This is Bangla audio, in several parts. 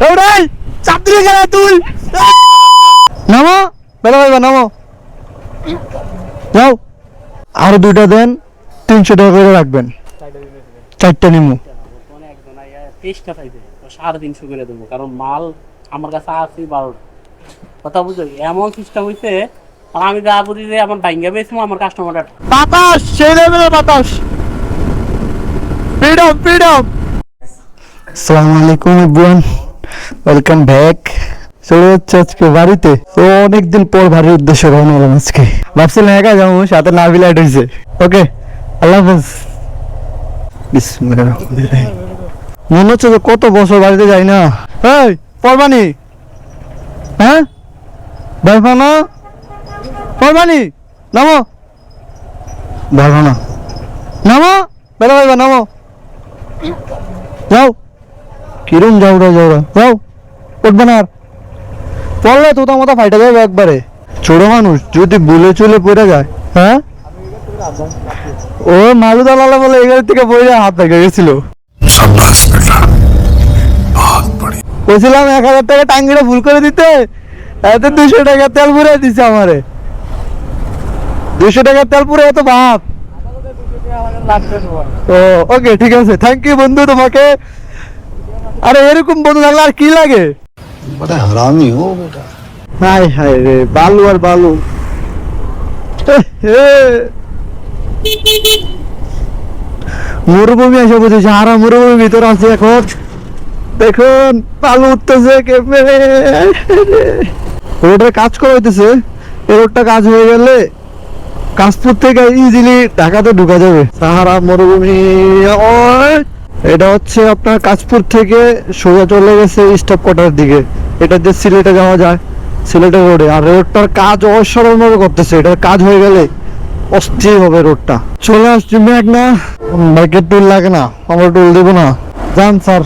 দৌড়াই চাপ দিলে গেলে তুই নামো বেলা ভাইবা নামো যাও আরো দুইটা দেন 300 টাকা করে রাখবেন চারটা নিমু তেইশটা চাইছে 350 করে দেবো কারণ মাল আমার কাছে আছে 12টা কথা বুঝো এমন সিস্টেম হইছে আমি যা বুঝি যে আমার ভাঙ্গা পেয়েছি আমার কাস্টমারটা বাতাস সেই লেভেলের বাতাস ফ্রিডম ফ্রিডম আসসালামু আলাইকুম এভরিওয়ান ওয়েলকাম ব্যাক চলে যাচ্ছে আজকে বাড়িতে তো অনেকদিন পর বাড়ির উদ্দেশ্যে রওনা হলাম আজকে ভাবছিলাম একা যাবো সাথে নাভি লাইট হয়েছে ওকে আল্লাহ হাফেজ বিসমিল্লাহির রহমানির রহিম মনে হচ্ছে যে কত বছর বাড়িতে যাই না এই পরবানি হ্যাঁ ভাইফানা পরবানি নামো ভাইফানা নামো বেলা ভাইবা নামো যাও কিরম যাওরা যাও উঠবে না আর পড়লে তো মাথা ফাইটা যাবে একবারে ছোট মানুষ যদি বুলে চলে পড়ে যায় হ্যাঁ ও মালুদা লালা বলে এগার থেকে পড়ে হাত ভেঙে গেছিল বলছিলাম 1000 টাকা টাঙ্গিটা ভুল করে দিতে এত 200 টাকা তেল পুরে দিছে আমারে 200 টাকা তেল পুরে এত ভাব ও ওকে ঠিক আছে থ্যাংক ইউ বন্ধু তোমাকে আরে এরকম বন্ধু থাকলে আর কি লাগে बड़ा हरामी हो बेटा হাই হাই রে বালু আর বালু মরুভূমি এসে বুঝেছি আর মরুভূমির ভিতর আছে এখন দেখুন বালু উঠতেছে কেমনে রোডের কাজ করা হইতেছে এই রোডটা কাজ হয়ে গেলে কাশপুর থেকে ইজিলি ঢাকাতে ঢুকা যাবে সাহারা মরুভূমি এটা হচ্ছে আপনার কাশপুর থেকে সোজা চলে গেছে স্টপ কোটার দিকে এটা দিয়ে সিলেটে যাওয়া যায় সিলেটের রোডে আর রোডটার কাজ অসাধারণ ভাবে করতেছে এটার কাজ হয়ে গেলে অস্থির হবে রোডটা চলে আসছি মেঘনা বাইকের টুল লাগে না আমরা টুল দেবো না যান স্যার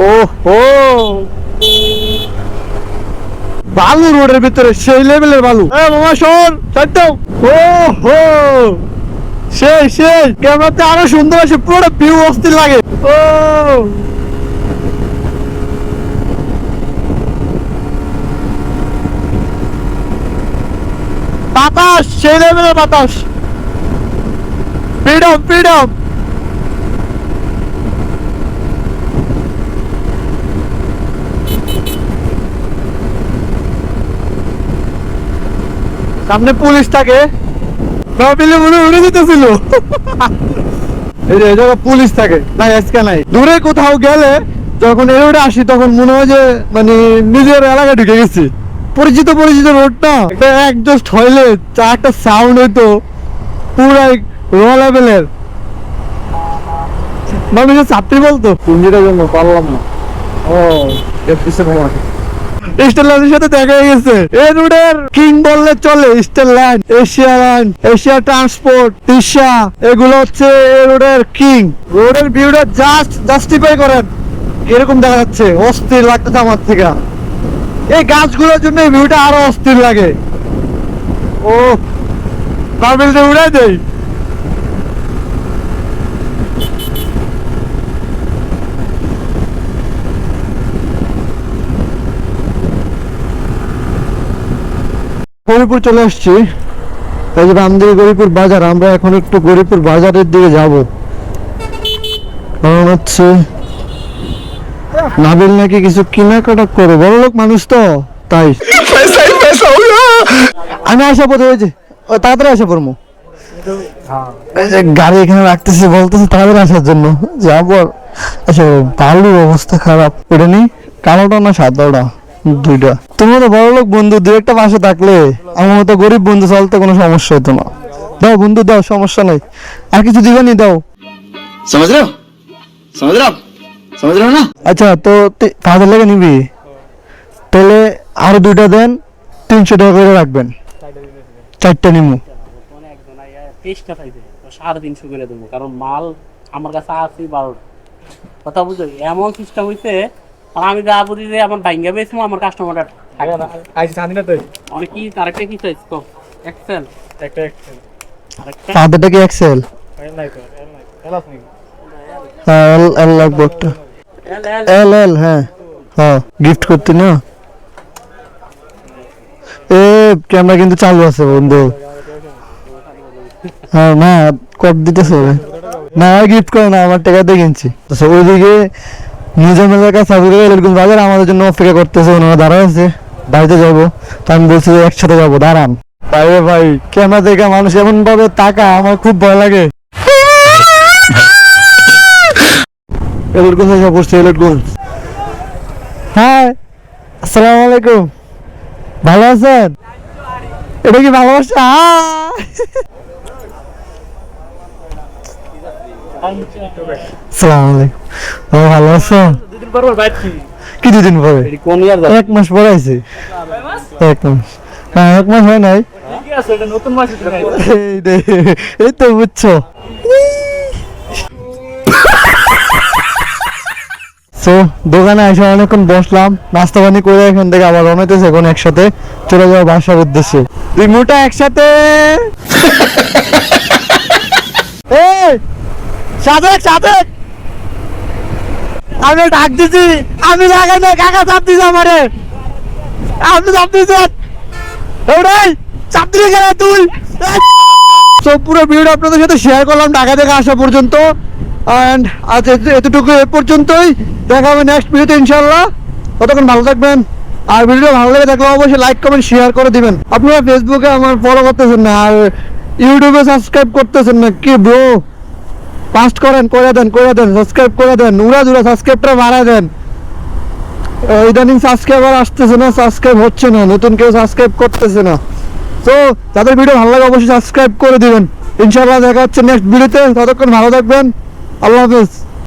ও বালু রোডের ভিতরে সেই লেভেলের বালু মামা শোন চাইতো ও হো সেই ক্যামেরাতে আরো সুন্দর আছে পুরো ভিউ অস্থির লাগে ও বাতাস সেই লেভেলের বাতাস ফ্রিডম সামনে পুলিশ থাকে ভাবিলে মনে উড়ে যেতেছিল এই যে জায়গা পুলিশ থাকে নাই আজকে নাই দূরে কোথাও গেলে যখন এই রোডে আসি তখন মনে হয় যে মানে নিজের এলাকায় ঢুকে গেছি পরিচিত রোডটা একজাস্ট হইলে যা একটা সাউন্ড হইতো পুরাই র লেভেলের মানুষের ছাত্রী বলতো পুঞ্জিটার জন্য পারলাম না ও স্টারলাইনের সাথে দেখা গেছে এই রোডের কিং বললে চলে স্টারলাইন এশিয়া ট্রান্সপোর্ট তিশা এগুলো হচ্ছে এই রোডের কিং রোডের ভিউটা জাস্টিফাই করেন এরকম দেখা যাচ্ছে অস্থির লাগতেছে আমার থেকে এই গাছগুলোর জন্য এই ভিউটা আরো অস্থির লাগে ও কারবিলটা উড়াই দেই গরিপুর চলে আসছি এই যে বামদিকে গরিপুর বাজার আমরা এখন একটু গরিপুর বাজারের দিকে যাব কারণ হচ্ছে নাবিল নাকি কিছু কেনাকাটা করে বড় লোক মানুষ তো তাই আমি আসা পথে হয়েছে তাড়াতাড়ি আসা পড়বো গাড়ি এখানে রাখতেছে বলতেছে তাড়াতাড়ি আসার জন্য যাবো আচ্ছা ভালো অবস্থা খারাপ ওটা নেই কালোটা না সাদাটা দুইটা তোমার তো বড় লোক বন্ধু দু একটা পাশে থাকলে আমার মতো গরিব বন্ধু চলতে কোনো সমস্যা হতো না দাও বন্ধু দাও সমস্যা নাই আর কিছু দিবেনি দাও समझ रहे हो ना আচ্ছা তো 5,000 টাকা নিবি তাহলে আরো দুইটা দেন 300 টাকা করে রাখবেন চারটা নিমু 23টা চাইছে 350 করে দেবো কারণ মাল আমার কাছে আছে 12টা কথা বুঝো এমন সিস্টেম হইছে আমি যা বুঝি যে আমার ভাঙ্গা পেয়েছি আমার কাস্টমারটা থাকে না আইছে জানি না তো অনেক কি আরেকটা কি চাইছ এক্সেল একটা এক্সেল আরেকটা আমাদেরটা কি এক্সেল? এল নাই তো এল নাই এল আছে নাকি হ্যাঁ এল এল লাগবে একটা। এল এল এল এল হ্যাঁ হ্যাঁ গিফট করতে না। এ ক্যামেরা কিন্তু চালু আছে বন্ধু। হ্যাঁ না কত দিতেছে না গিফট করে না আমার টাকা দিয়ে কিনছি। আচ্ছা ওইদিকে নিজামের কাছে এরকম বাজার আমাদের জন্য অপেক্ষা করতেছে, ওনারা দাঁড়ায় আছে বাড়িতে যাবো। তো আমি বলছি যে একসাথে যাবো, দাঁড়ান। ভাই রে ভাই ক্যামেরা দেখে মানুষ এমন ভাবে তাকা, আমার খুব ভয় লাগে। এলুটগঞ্জ এসে পড়ছে, এলুটগঞ্জ। হ্যাঁ আসসালামু আলাইকুম, ভালো আছেন? এটা কি ভালোবাসা? আসসালামু আলাইকুম, ভালো আছো? দুদিন পর পর বাইক কি দুদিন পরে? কোন ইয়ার 1 মাস পরে আইছে। 1 মাস? হ্যাঁ 1 মাস হয় নাই। কি আছে এটা নতুন মাস এই তো বুঝছো। তো দোকানে এসে অনেকক্ষণ বসলাম, নাস্তা পানি করে এখান থেকে আবার রওনা হইতেছে এখন একসাথে চলে যাবো বাসার উদ্দেশ্যে। দুই মোটা একসাথে। এই সাদেক সাদেক, আমি ডাক দিছি, আমি লাগাই না, কাকা চাপ দিছে আমারে, আপনি চাপ দিছেন। ওটাই চাপ দিলে গেলে তুই। তো পুরো ভিডিও আপনাদের সাথে শেয়ার করলাম ঢাকা থেকে আসা পর্যন্ত। অ্যান্ড আজ এতটুকু এ পর্যন্তই, দেখা হবে নেক্সট ভিডিওতে ইনশাল্লাহ। ততক্ষণ ভালো থাকবেন, আর ভিডিও ভালো লেগে থাকলে অবশ্যই লাইক কমেন্ট শেয়ার করে দিবেন। আপনারা ফেসবুকে আমার ফলো করতেছেন না, আর ইউটিউবে সাবস্ক্রাইব করতেছেন না, কি ব্রো? পাস্ট করেন, করে দেন সাবস্ক্রাইব করে দেন, উড়া দুরা সাবস্ক্রাইবটা বাড়ায় দেন। ইদানিং সাবস্ক্রাইবার আসতেছে না, সাবস্ক্রাইব হচ্ছে না, নতুন কেউ সাবস্ক্রাইব করতেছে না। তো যাদের ভিডিও ভালো লাগে অবশ্যই সাবস্ক্রাইব করে দিবেন। ইনশাআল্লাহ দেখা হচ্ছে নেক্সট ভিডিওতে, ততক্ষণ ভালো থাকবেন, আল্লাহ হাফেজ।